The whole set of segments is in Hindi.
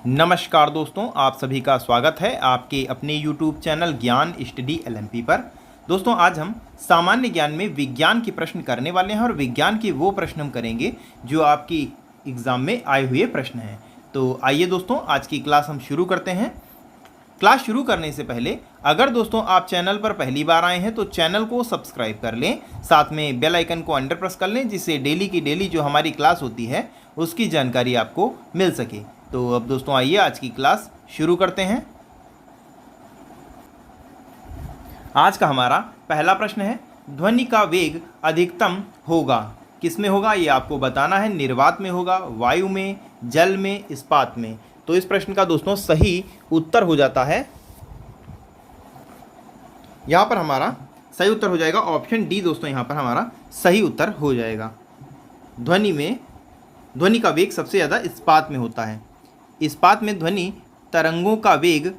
नमस्कार दोस्तों, आप सभी का स्वागत है आपके अपने YouTube चैनल ज्ञान स्टडी LMP पर। दोस्तों, आज हम सामान्य ज्ञान में विज्ञान के प्रश्न करने वाले हैं और विज्ञान के वो प्रश्न हम करेंगे जो आपकी एग्ज़ाम में आए हुए प्रश्न हैं। तो आइए दोस्तों, आज की क्लास हम शुरू करते हैं। क्लास शुरू करने से पहले अगर दोस्तों आप चैनल पर पहली बार आए हैं तो चैनल को सब्सक्राइब कर लें, साथ में बेल आइकन को अंडर प्रेस कर लें, जिससे डेली की डेली जो हमारी क्लास होती है उसकी जानकारी आपको मिल सके। तो अब दोस्तों आइए आज की क्लास शुरू करते हैं। आज का हमारा पहला प्रश्न है, ध्वनि का वेग अधिकतम होगा किसमें होगा, ये आपको बताना है। निर्वात में होगा, वायु में, जल में, इस्पात में। तो इस प्रश्न का दोस्तों सही उत्तर हो जाता है, यहाँ पर हमारा सही उत्तर हो जाएगा ऑप्शन डी। दोस्तों यहाँ पर हमारा सही उत्तर हो जाएगा। ध्वनि का वेग सबसे ज़्यादा इस्पात में होता है। इस्पात में ध्वनि तरंगों का वेग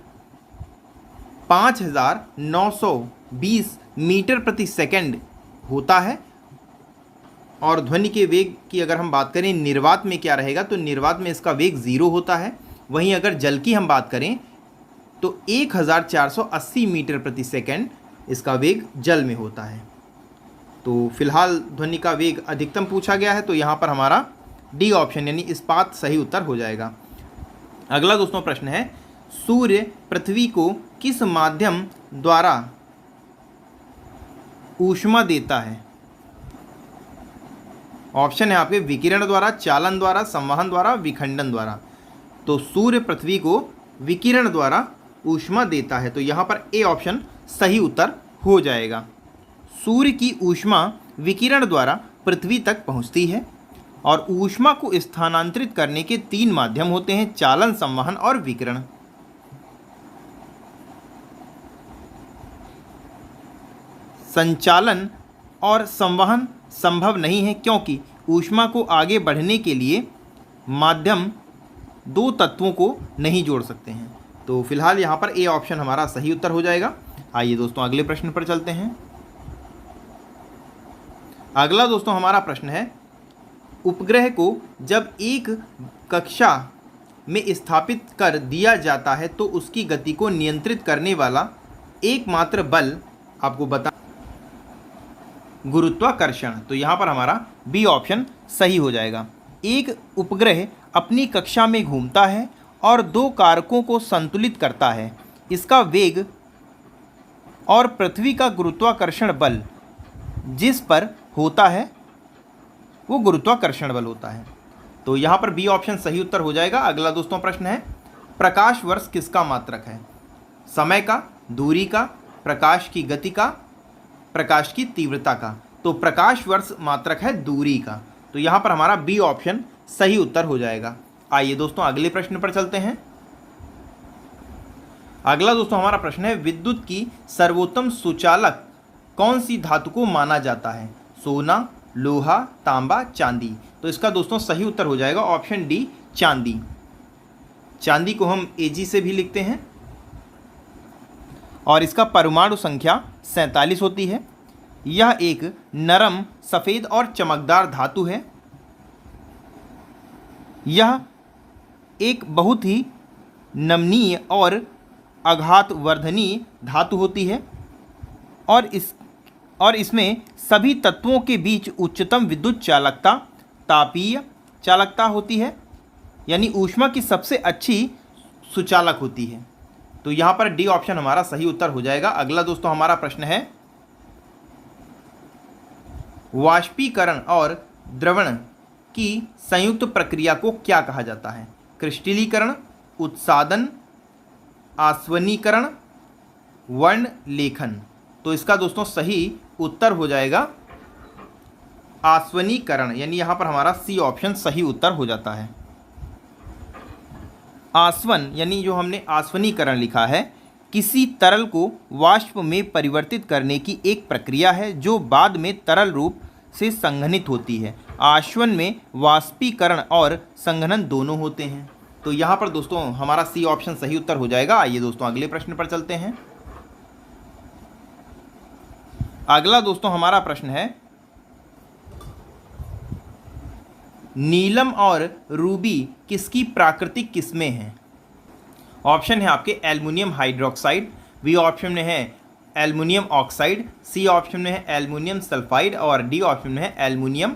5920 मीटर प्रति सेकंड होता है। और ध्वनि के वेग की अगर हम बात करें निर्वात में क्या रहेगा, तो निर्वात में इसका वेग 0 होता है। वहीं अगर जल की हम बात करें तो 1480 मीटर प्रति सेकंड इसका वेग जल में होता है। तो फिलहाल ध्वनि का वेग अधिकतम पूछा गया है, तो यहाँ पर हमारा डी ऑप्शन यानी इस्पात सही उत्तर हो जाएगा। अगला दोस्तों प्रश्न है, सूर्य पृथ्वी को किस माध्यम द्वारा ऊष्मा देता है। ऑप्शन है आपके विकिरण द्वारा, चालन द्वारा, संवहन द्वारा, विखंडन द्वारा। तो सूर्य पृथ्वी को विकिरण द्वारा ऊष्मा देता है, तो यहाँ पर ए ऑप्शन सही उत्तर हो जाएगा। सूर्य की ऊष्मा विकिरण द्वारा पृथ्वी तक पहुँचती है और ऊष्मा को स्थानांतरित करने के 3 माध्यम होते हैं, चालन, संवहन और विकिरण। संचालन और संवहन संभव नहीं है, क्योंकि ऊष्मा को आगे बढ़ने के लिए माध्यम 2 तत्वों को नहीं जोड़ सकते हैं। तो फिलहाल यहाँ पर ए ऑप्शन हमारा सही उत्तर हो जाएगा। आइए दोस्तों अगले प्रश्न पर चलते हैं। अगला दोस्तों हमारा प्रश्न है, उपग्रह को जब एक कक्षा में स्थापित कर दिया जाता है तो उसकी गति को नियंत्रित करने वाला एकमात्र बल आपको बता, गुरुत्वाकर्षण। तो यहाँ पर हमारा बी ऑप्शन सही हो जाएगा। एक उपग्रह अपनी कक्षा में घूमता है और 2 कारकों को संतुलित करता है, इसका वेग और पृथ्वी का गुरुत्वाकर्षण बल जिस पर होता है वो गुरुत्वाकर्षण बल होता है। तो यहाँ पर बी ऑप्शन सही उत्तर हो जाएगा। अगला दोस्तों प्रश्न है, प्रकाश वर्ष किसका मात्रक है। समय का, दूरी का, प्रकाश की गति का, प्रकाश की तीव्रता का। तो प्रकाश वर्ष मात्रक है दूरी का, तो यहाँ पर हमारा बी ऑप्शन सही उत्तर हो जाएगा। आइए दोस्तों अगले प्रश्न पर चलते हैं। अगला दोस्तों हमारा प्रश्न है, विद्युत की सर्वोत्तम सुचालक कौन सी धातु को माना जाता है। सोना, लोहा, तांबा, चांदी। तो इसका दोस्तों सही उत्तर हो जाएगा ऑप्शन डी, चांदी। चांदी को हम Ag से भी लिखते हैं और इसका परमाणु संख्या 47 होती है। यह एक नरम, सफ़ेद और चमकदार धातु है। यह एक बहुत ही नमनीय और आघातवर्धनीय धातु होती है और इसमें सभी तत्वों के बीच उच्चतम विद्युत चालकता, तापीय चालकता होती है, यानी ऊष्मा की सबसे अच्छी सुचालक होती है। तो यहाँ पर डी ऑप्शन हमारा सही उत्तर हो जाएगा। अगला दोस्तों हमारा प्रश्न है, वाष्पीकरण और द्रवण की संयुक्त प्रक्रिया को क्या कहा जाता है। क्रिस्टलीकरण, उत्सादन, आस्वनीकरण, वर्ण लेखन। तो इसका दोस्तों सही उत्तर हो जाएगा आस्वनीकरण, यानी यहाँ पर हमारा सी ऑप्शन सही उत्तर हो जाता है। आस्वन यानी जो हमने आस्वनीकरण लिखा है, किसी तरल को वाष्प में परिवर्तित करने की एक प्रक्रिया है जो बाद में तरल रूप से संघनित होती है। आश्वन में वाष्पीकरण और संघनन दोनों होते हैं। तो यहाँ पर दोस्तों हमारा सी ऑप्शन सही उत्तर हो जाएगा। आइए दोस्तों अगले प्रश्न पर चलते हैं। अगला दोस्तों हमारा प्रश्न है, नीलम और रूबी किसकी प्राकृतिक किस्में हैं? ऑप्शन है आपके एल्युमिनियम हाइड्रोक्साइड, बी ऑप्शन में है एल्युमिनियम ऑक्साइड, सी ऑप्शन में है एल्युमिनियम सल्फाइड और डी ऑप्शन में है एल्युमिनियम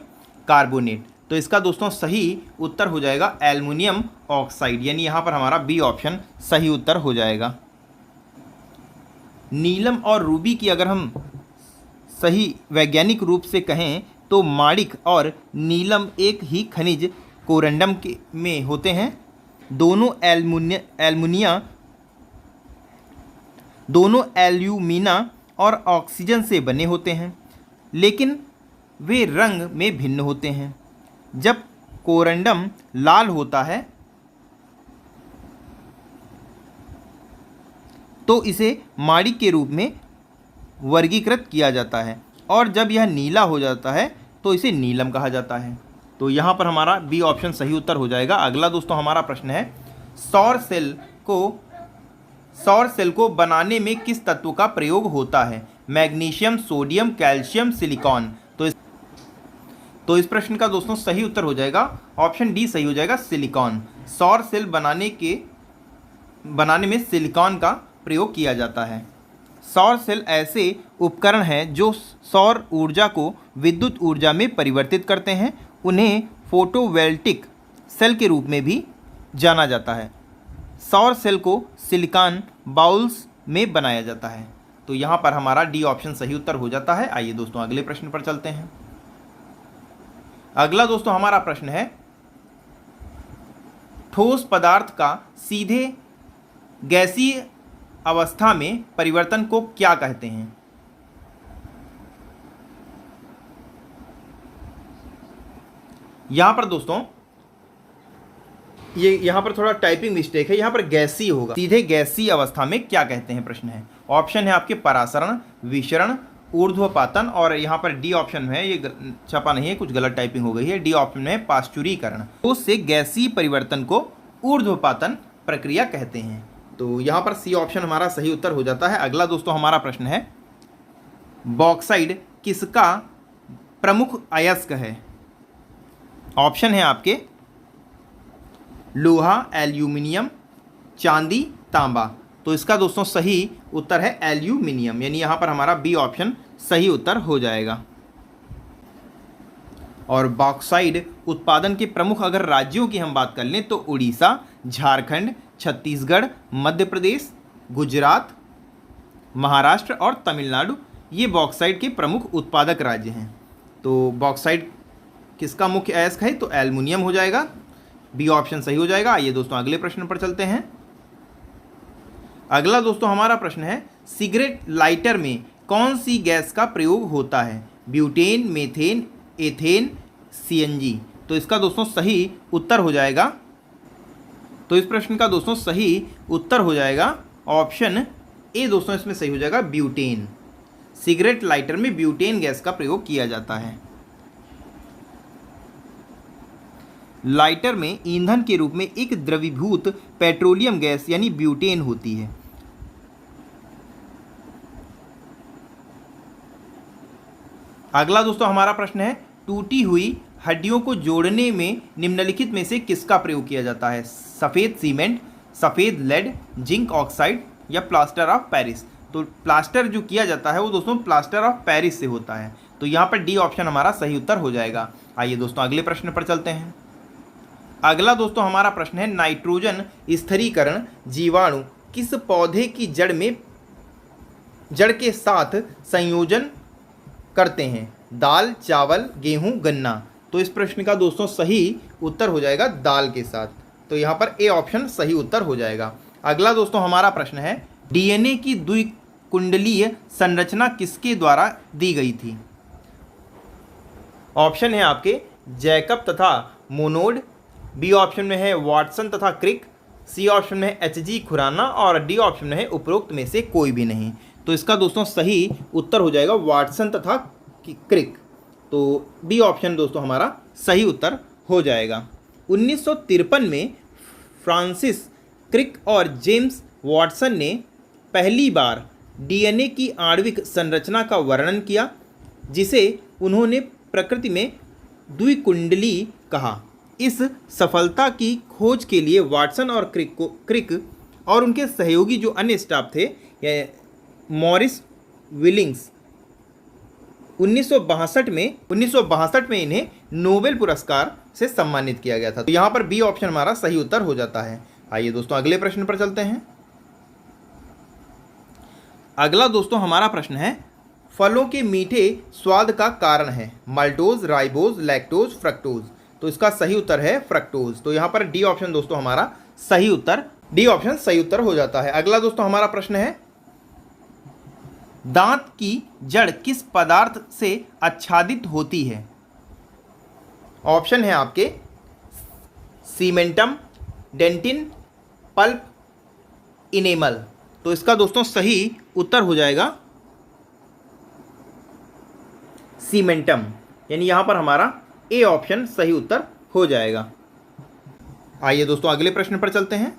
कार्बोनेट। तो इसका दोस्तों सही उत्तर हो जाएगा एल्युमिनियम ऑक्साइड, यानी यहाँ पर हमारा बी ऑप्शन सही उत्तर हो जाएगा। नीलम और रूबी की अगर हम सही वैज्ञानिक रूप से कहें तो माणिक और नीलम एक ही खनिज कोरंडम के में होते हैं। दोनों एल्यूमिना और ऑक्सीजन से बने होते हैं, लेकिन वे रंग में भिन्न होते हैं। जब कोरंडम लाल होता है तो इसे माणिक के रूप में वर्गीकृत किया जाता है, और जब यह नीला हो जाता है तो इसे नीलम कहा जाता है। तो यहाँ पर हमारा बी ऑप्शन सही उत्तर हो जाएगा। अगला दोस्तों हमारा प्रश्न है, सौर सेल को बनाने में किस तत्व का प्रयोग होता है? Magnesium, sodium, calcium, silicon. तो इस प्रश्न का दोस्तों सही उत्तर हो जाएगा ऑप्शन डी सही हो जाएगा, सिलिकॉन। सौर सेल बनाने में सिलिकॉन का प्रयोग किया जाता है। सौर सेल ऐसे उपकरण हैं जो सौर ऊर्जा को विद्युत ऊर्जा में परिवर्तित करते हैं। उन्हें फोटोवोल्टिक सेल के रूप में भी जाना जाता है। सौर सेल को सिलिकॉन बाउल्स में बनाया जाता है। तो यहाँ पर हमारा डी ऑप्शन सही उत्तर हो जाता है। आइए दोस्तों अगले प्रश्न पर चलते हैं। अगला दोस्तों हमारा प्रश्न है, ठोस पदार्थ का सीधे गैसीय अवस्था में परिवर्तन को क्या कहते हैं? यहां पर दोस्तों ये यहां पर थोड़ा टाइपिंग मिस्टेक है, यहां पर गैसीय होगा। सीधे गैसीय अवस्था में क्या कहते हैं प्रश्न है। ऑप्शन है आपके परासरण, विसरण, ऊर्ध्वपातन, और यहाँ पर डी ऑप्शन में है, ये छपा नहीं है, कुछ गलत टाइपिंग हो गई है। डी ऑप्शन में है पाश्चुरीकरण। तो उससे गैसीय परिवर्तन को ऊर्ध्वपातन प्रक्रिया कहते हैं। तो यहाँ पर सी ऑप्शन हमारा सही उत्तर हो जाता है। अगला दोस्तों हमारा प्रश्न है, बॉक्साइड किसका प्रमुख अयस्क है? ऑप्शन है आपके लोहा, एल्यूमिनियम, चांदी, तांबा। तो इसका दोस्तों सही उत्तर है एल्यूमिनियम, यानी यहाँ पर हमारा बी ऑप्शन सही उत्तर हो जाएगा। और बॉक्साइड उत्पादन के प्रमुख अगर राज्यों की हम बात कर लें तो उड़ीसा, झारखंड, छत्तीसगढ़, मध्य प्रदेश, गुजरात, महाराष्ट्र और तमिलनाडु, ये बॉक्साइड के प्रमुख उत्पादक राज्य हैं। तो बॉक्साइड किसका मुख्य अयस्क है? तो एल्युमिनियम हो जाएगा, बी ऑप्शन सही हो जाएगा। आइए दोस्तों अगले प्रश्न पर चलते हैं। अगला दोस्तों हमारा प्रश्न है, सिगरेट लाइटर में कौन सी गैस का प्रयोग होता है? Butane, methane, ethane, CNG. तो इसका दोस्तों सही उत्तर हो जाएगा, तो इस प्रश्न का दोस्तों सही उत्तर हो जाएगा ऑप्शन ए दोस्तों, इसमें सही हो जाएगा ब्यूटेन। सिगरेट लाइटर में ब्यूटेन गैस का प्रयोग किया जाता है। लाइटर में ईंधन के रूप में एक द्रवीभूत पेट्रोलियम गैस यानी ब्यूटेन होती है। अगला दोस्तों हमारा प्रश्न है, टूटी हुई हड्डियों को जोड़ने में निम्नलिखित में से किसका प्रयोग किया जाता है? सफ़ेद सीमेंट, सफ़ेद लेड, जिंक ऑक्साइड या प्लास्टर ऑफ पेरिस। तो प्लास्टर जो किया जाता है वो दोस्तों प्लास्टर ऑफ पेरिस से होता है। तो यहाँ पर डी ऑप्शन हमारा सही उत्तर हो जाएगा। आइए दोस्तों अगले प्रश्न पर चलते हैं। अगला दोस्तों हमारा प्रश्न है, नाइट्रोजन स्थिरीकरण जीवाणु किस पौधे की जड़ के साथ संयोजन करते हैं? दाल, चावल, गेहूं, गन्ना। तो इस प्रश्न का दोस्तों सही उत्तर हो जाएगा दाल के साथ। तो यहाँ पर ए ऑप्शन सही उत्तर हो जाएगा। अगला दोस्तों हमारा प्रश्न है, डीएनए की द्विकुंडलीय संरचना किसके द्वारा दी गई थी? ऑप्शन है आपके जैकब तथा मोनोड, बी ऑप्शन में है वाटसन तथा क्रिक, सी ऑप्शन में है एचजी खुराना और डी ऑप्शन में है उपरोक्त में से कोई भी नहीं। तो इसका दोस्तों सही उत्तर हो जाएगा वाटसन तथा क्रिक। तो बी ऑप्शन दोस्तों हमारा सही उत्तर हो जाएगा। 1953 में फ्रांसिस क्रिक और जेम्स वाटसन ने पहली बार डीएनए की आणविक संरचना का वर्णन किया, जिसे उन्होंने प्रकृति में द्विकुंडली कहा। इस सफलता की खोज के लिए वाटसन और क्रिक और उनके सहयोगी जो अन्य स्टाफ थे, मॉरिस विलिंग्स, 1962 में इन्हें नोबेल पुरस्कार से सम्मानित किया गया था। तो यहाँ पर बी ऑप्शन हमारा सही उत्तर हो जाता है। आइए दोस्तों अगले प्रश्न पर चलते हैं। अगला दोस्तों हमारा प्रश्न है, फलों के मीठे स्वाद का कारण है माल्टोज, राइबोज, लैक्टोज, फ्रक्टोज। तो इसका सही उत्तर है फ्रक्टोज। तो यहाँ पर डी ऑप्शन दोस्तों हमारा सही उत्तर, डी ऑप्शन सही उत्तर हो जाता है। अगला दोस्तों हमारा प्रश्न है, दांत की जड़ किस पदार्थ से आच्छादित होती है? ऑप्शन है आपके सीमेंटम, डेंटिन, पल्प, इनेमल। तो इसका दोस्तों सही उत्तर हो जाएगा सीमेंटम, यानी यहां पर हमारा ए ऑप्शन सही उत्तर हो जाएगा। आइए दोस्तों अगले प्रश्न पर चलते हैं।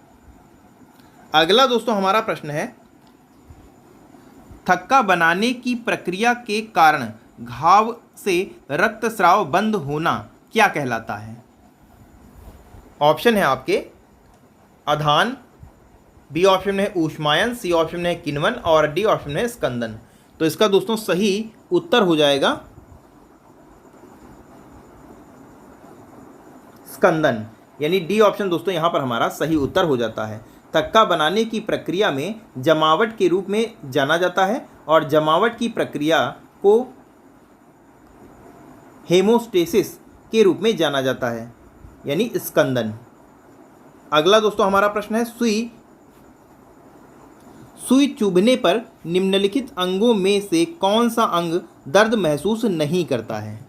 अगला दोस्तों हमारा प्रश्न है, थक्का बनाने की प्रक्रिया के कारण घाव से रक्तस्राव बंद होना क्या कहलाता है? ऑप्शन है आपके आधान, बी ऑप्शन में है ऊष्मायन, सी ऑप्शन में है किण्वन और डी ऑप्शन में है स्कंदन। तो इसका दोस्तों सही उत्तर हो जाएगा स्कंदन, यानी डी ऑप्शन दोस्तों यहाँ पर हमारा सही उत्तर हो जाता है। थक्का बनाने की प्रक्रिया में जमावट के रूप में जाना जाता है और जमावट की प्रक्रिया को हेमोस्टेसिस के रूप में जाना जाता है, यानी स्कंदन। अगला दोस्तों हमारा प्रश्न है, सुई चुभने पर निम्नलिखित अंगों में से कौन सा अंग दर्द महसूस नहीं करता है?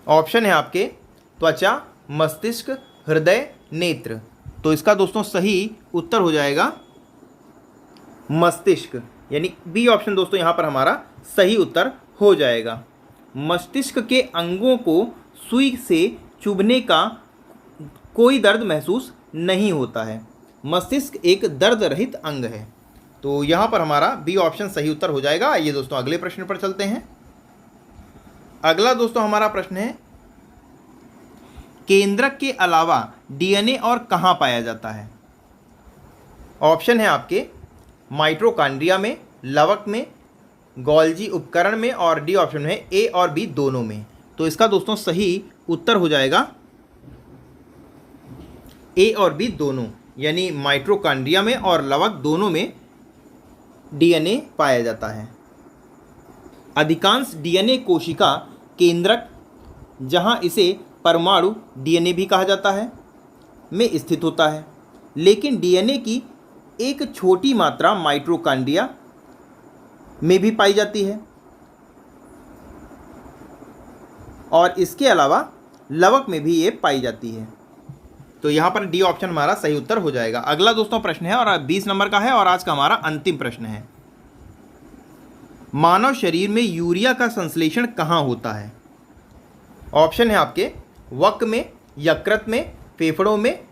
ऑप्शन है आपके त्वचा, मस्तिष्क, हृदय, नेत्र। तो इसका दोस्तों सही उत्तर हो जाएगा मस्तिष्क, यानी बी ऑप्शन दोस्तों यहाँ पर हमारा सही उत्तर हो जाएगा। मस्तिष्क के अंगों को सुई से चुभने का कोई दर्द महसूस नहीं होता है। मस्तिष्क एक दर्द रहित अंग है। तो यहाँ पर हमारा बी ऑप्शन सही उत्तर हो जाएगा। आइए दोस्तों अगले प्रश्न पर चलते हैं। अगला दोस्तों हमारा प्रश्न है, केंद्रक के अलावा डीएनए और कहाँ पाया जाता है? ऑप्शन है आपके माइटोकॉन्ड्रिया में, लवक में, गोल्जी उपकरण में और डी ऑप्शन में है ए और बी दोनों में। तो इसका दोस्तों सही उत्तर हो जाएगा ए और बी दोनों, यानी माइटोकॉन्ड्रिया में और लवक दोनों में डीएनए पाया जाता है। अधिकांश डीएनए कोशिका केंद्रक, जहां इसे परमाणु डीएनए भी कहा जाता है, में स्थित होता है, लेकिन डीएनए की एक छोटी मात्रा माइटोकॉन्ड्रिया में भी पाई जाती है और इसके अलावा लवक में भी ये पाई जाती है। तो यहाँ पर डी ऑप्शन हमारा सही उत्तर हो जाएगा। अगला दोस्तों प्रश्न है और 20 नंबर का है और आज का हमारा अंतिम प्रश्न है, मानव शरीर में यूरिया का संश्लेषण कहाँ होता है? ऑप्शन है आपके वक में, यकृत में, फेफड़ों में,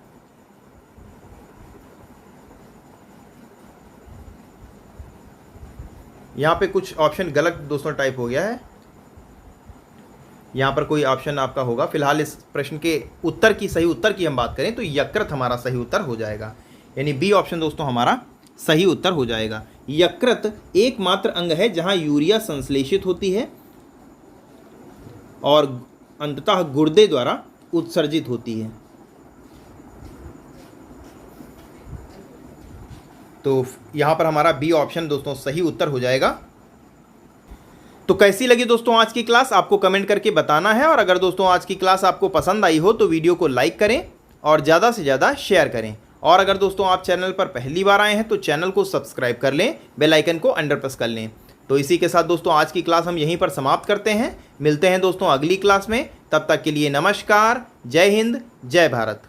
यहाँ पे कुछ ऑप्शन गलत दोस्तों टाइप हो गया है, यहाँ पर कोई ऑप्शन आपका होगा। फिलहाल इस प्रश्न के उत्तर की, सही उत्तर की हम बात करें तो यकृत हमारा सही उत्तर हो जाएगा, यानी बी ऑप्शन दोस्तों हमारा सही उत्तर हो जाएगा। यकृत एकमात्र अंग है जहां यूरिया संश्लेषित होती है और अंततः गुर्दे द्वारा उत्सर्जित होती है। तो यहाँ पर हमारा बी ऑप्शन दोस्तों सही उत्तर हो जाएगा। तो कैसी लगी दोस्तों आज की क्लास, आपको कमेंट करके बताना है। और अगर दोस्तों आज की क्लास आपको पसंद आई हो तो वीडियो को लाइक करें और ज़्यादा से ज़्यादा शेयर करें। और अगर दोस्तों आप चैनल पर पहली बार आए हैं तो चैनल को सब्सक्राइब कर लें, बेल आइकन को अंडर प्रेस कर लें। तो इसी के साथ दोस्तों आज की क्लास हम यहीं पर समाप्त करते हैं। मिलते हैं दोस्तों अगली क्लास में, तब तक के लिए नमस्कार, जय हिंद, जय भारत।